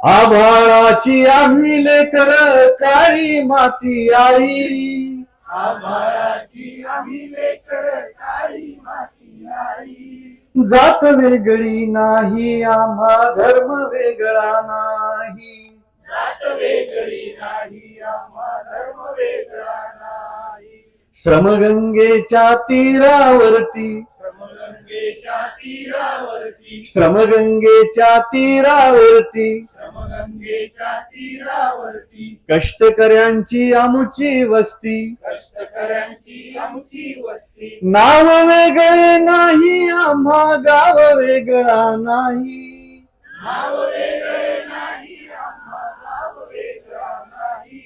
आभाळाची आम्ही लेकर काळी माती आई. आभाळाची आम्ही लेकर काळी माती आई. जात वेगळी नाही आम्हा धर्म वेगळा नाही. जात वेगळी नाही आम्हा धर्म वेगळा नाही. श्रमगंगेच्या तीरावरती श्रमगंगेच्या तीरावरती श्रमगंगेच्या तीरावरती श्रमगंगेच्या तीरावरती कष्टकऱ्यांची आमुची वस्ती. कष्टकऱ्यांची आमची वस्ती. नाव वेगळे नाही आम्हा गाव वेगळा नाही. नाव वेगळे नाही आम्हा गाव वेगळा नाही.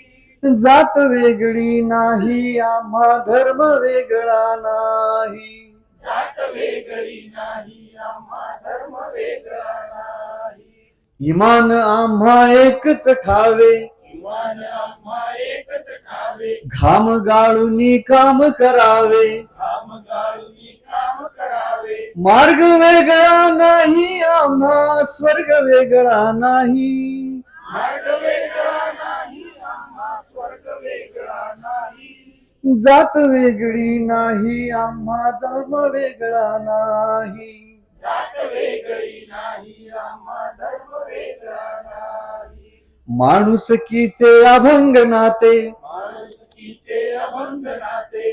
जात वेगळी नाही आम्हा धर्म वेगळा नाही. जात वेगळी नाही आम्हा धर्म वेगळा नाही. इमान आम्हा एकच ठावे इमान आम्हा एकच ठावे. घाम गाळून काम करावे. काम गाळून काम करावे. मार्ग वेगळा नाही आम्हा स्वर्ग वेगळा नाही. मार्ग वेगळा नाही आम्हा स्वर्ग वेगळा नाही. जात वेगळी नाही आम्हा धर्म वेगळा नाही. जात वेगळी नाही आम्हा धर्म वेगळा नाही. माणुसकीचे अभंग नाते माणुसकीचे अभंग नाते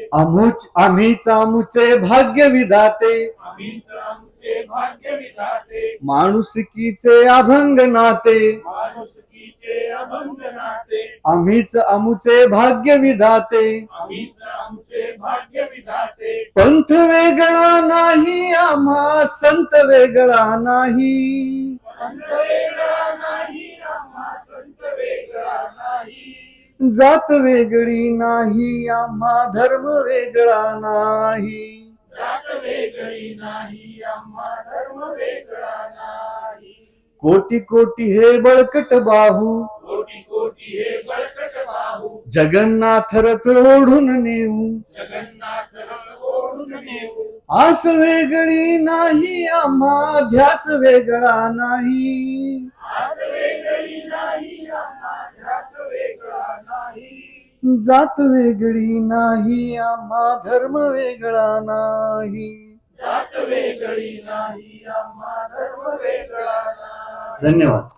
आम्हीच आमुचे भाग्य विधाते. आम्हीच आमचे भाग्य विधाते. माणुसकीचे अभंग नाते माणुसकीचे अभंग नाते आम्हीच आमुचे भाग्य विधाते. आम्हीच आमचे भाग्य विधाते. पंथ वेगळा नाही आम्हा संत वेगळा नाही. पंथ वेगळा नाही आम्हा संत वेगळा नाही. जात वेगळी नाही आम्हा धर्म वेगळा नाही. जात वेगळी नाही आम्हा धर्म वेगळा नाही. कोटी कोटी हे बळकट बाहू कोटी कोटी हे बळकट बाहू जगन्नाथ रथ ओढून नेऊ. जगन्नाथ रथ ओढून नेऊ. आस वेगळी नाही आम्हा ध्यास वेगळा नाही. आस वेगळी नाही आम्हा ध्यास वेगळा नाही. जात वेगळी नाही आम्हा धर्म वेगळा नाही. जात वेगळी नाही आम्हा धर्म वेगळा नाही. धन्यवाद.